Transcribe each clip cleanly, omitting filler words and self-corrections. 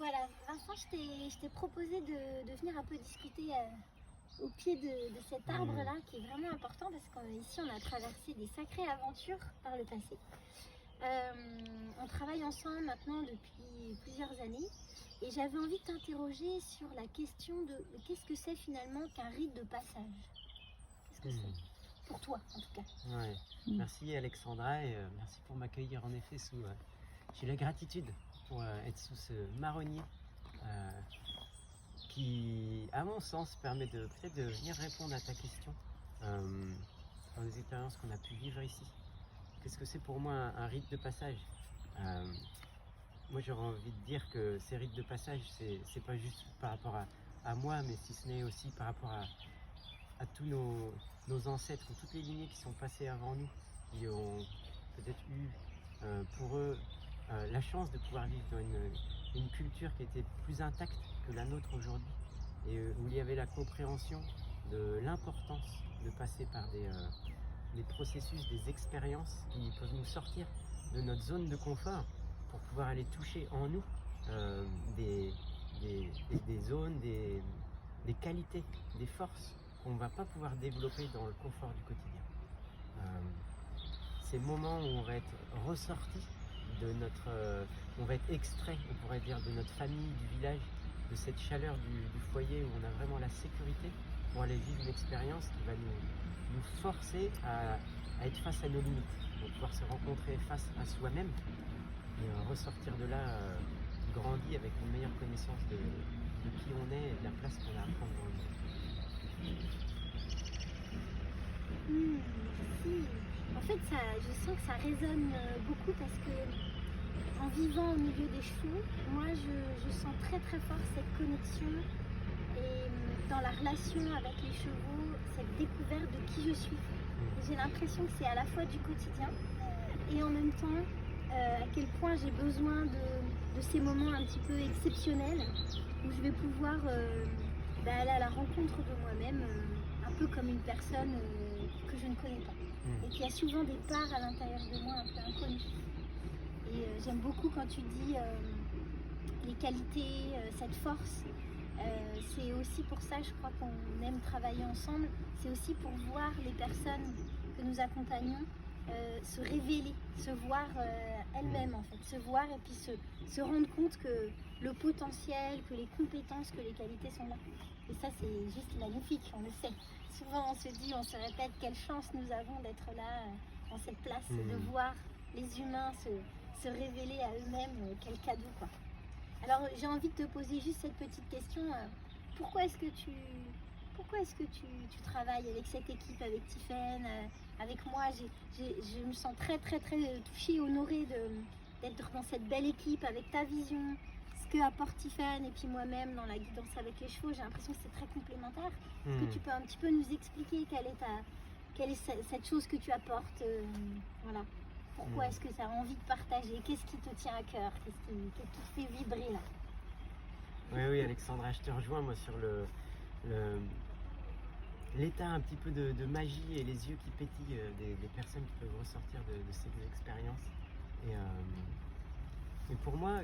Voilà, Vincent, je t'ai proposé de venir un peu discuter au pied de cet arbre-là, qui est vraiment important parce qu'ici on a traversé des sacrées aventures par le passé. On travaille ensemble maintenant depuis plusieurs années et j'avais envie de t'interroger sur la question de qu'est-ce que c'est finalement qu'un rite de passage. Qu'est-ce que c'est pour toi en tout cas? Ouais. Merci Alexandra et merci pour m'accueillir en effet sous. J'ai la gratitude pour être sous ce marronnier qui, à mon sens, permet de peut-être de venir répondre à ta question dans les expériences qu'on a pu vivre ici. Qu'est-ce que c'est pour moi un rite de passage? Moi j'aurais envie de dire que ces rites de passage, c'est pas juste par rapport à moi, mais si ce n'est aussi par rapport à tous nos ancêtres, ou toutes les lignées qui sont passées avant nous, qui ont peut-être eu pour eux la chance de pouvoir vivre dans une culture qui était plus intacte que la nôtre aujourd'hui, et où il y avait la compréhension de l'importance de passer par des processus, des expériences qui peuvent nous sortir de notre zone de confort pour pouvoir aller toucher en nous des zones, des qualités, des forces qu'on ne va pas pouvoir développer dans le confort du quotidien. Ces moments où on va être ressorti de notre, on va être extrait, on pourrait dire, de notre famille, du village, de cette chaleur du foyer où on a vraiment la sécurité pour aller vivre une expérience qui va nous forcer à être face à nos limites, pour pouvoir se rencontrer face à soi-même et ressortir de là grandi avec une meilleure connaissance de qui on est et de la place qu'on a à prendre dans le monde. Merci. En fait, je sens que ça résonne beaucoup parce que en vivant au milieu des chevaux, moi je sens très très fort cette connexion et dans la relation avec les chevaux, cette découverte de qui je suis. Et j'ai l'impression que c'est à la fois du quotidien et en même temps à quel point j'ai besoin de ces moments un petit peu exceptionnels où je vais pouvoir aller à la rencontre de moi-même, un peu comme une personne que je ne connais pas et qui a souvent des parts à l'intérieur de moi un peu inconnues. Et j'aime beaucoup quand tu dis les qualités, cette force. C'est aussi pour ça, je crois qu'on aime travailler ensemble. C'est aussi pour voir les personnes que nous accompagnons se révéler, se voir elles-mêmes en fait, se voir et puis se rendre compte que le potentiel, que les compétences, que les qualités sont là. Et ça c'est juste magnifique, on le sait. Souvent on se dit, on se répète quelle chance nous avons d'être là dans cette place, de voir les humains se révéler à eux-mêmes, quel cadeau quoi. Alors j'ai envie de te poser juste cette petite question, pourquoi est-ce que tu travailles avec cette équipe, avec Tiffaine, avec moi? Je me sens très très très touchée, honorée d'être dans cette belle équipe avec ta vision, ce que apporte Tiffaine et puis moi-même dans la guidance avec les chevaux. J'ai l'impression que c'est très complémentaire. Est-ce que tu peux un petit peu nous expliquer quelle est cette chose que tu apportes, voilà. Pourquoi est-ce que tu as envie de partager? Qu'est-ce qui te tient à cœur? Qu'est-ce qui te fait vibrer là? Oui, Alexandra, je te rejoins moi sur l'état un petit peu de magie et les yeux qui pétillent des personnes qui peuvent ressortir de ces expériences. Et pour moi,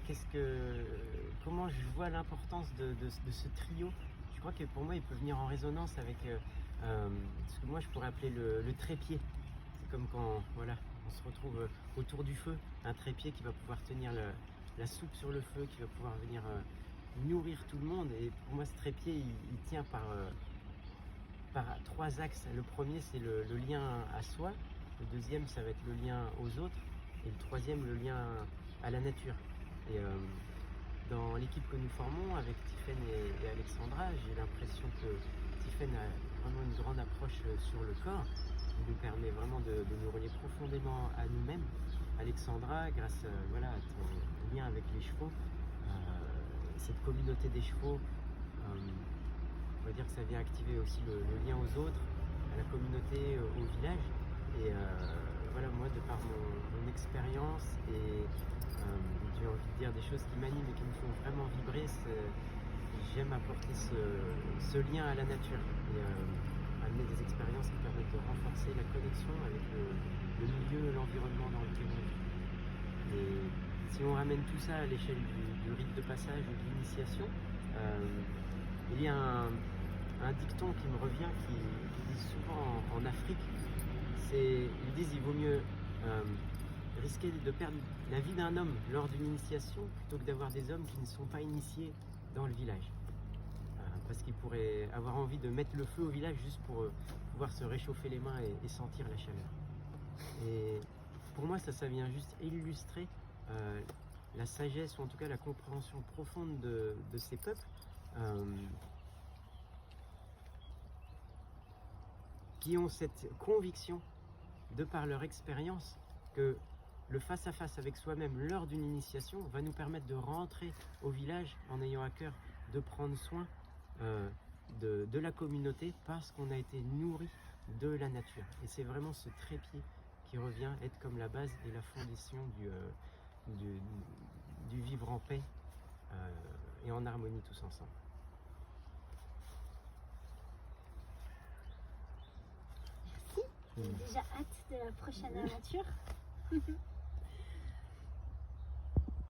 comment je vois l'importance de ce trio? Je crois que pour moi, il peut venir en résonance avec ce que moi je pourrais appeler le trépied. C'est comme quand on se retrouve autour du feu, un trépied qui va pouvoir tenir la soupe sur le feu, qui va pouvoir venir nourrir tout le monde. Et pour moi, ce trépied, il tient par trois axes. Le premier, c'est le lien à soi. Le deuxième, ça va être le lien aux autres. Et le troisième, le lien à la nature. Et dans l'équipe que nous formons avec Tiffaine et Alexandra, j'ai l'impression que Tiffaine a vraiment une grande approche sur le corps, qui nous permet vraiment de nous relier profondément à nous-mêmes. Alexandra, grâce à ton lien avec les chevaux, cette communauté des chevaux, on va dire que ça vient activer aussi le lien aux autres, à la communauté, au village. Et moi, de par mon expérience et j'ai envie de dire des choses qui m'animent et qui me font vraiment vibrer, j'aime apporter ce lien à la nature et amener des expériences qui permettent de renforcer la connexion avec le milieu, l'environnement dans lequel on vit. Et si on ramène tout ça à l'échelle du du rite de passage ou de l'initiation, il y a un dicton qui me revient qui dit souvent en Afrique, ils disent il vaut mieux risquer de perdre la vie d'un homme lors d'une initiation plutôt que d'avoir des hommes qui ne sont pas initiés dans le village. Parce qu'ils pourraient avoir envie de mettre le feu au village juste pour pouvoir se réchauffer les mains et sentir la chaleur. Et pour moi, ça vient juste illustrer la sagesse, ou en tout cas la compréhension profonde de ces peuples, qui ont cette conviction, de par leur expérience, que le face-à-face avec soi-même lors d'une initiation va nous permettre de rentrer au village en ayant à cœur de prendre soin de la communauté parce qu'on a été nourri de la nature. Et c'est vraiment ce trépied qui revient être comme la base et la fondation du vivre en paix et en harmonie tous ensemble. Merci. J'ai déjà hâte de la prochaine aventure.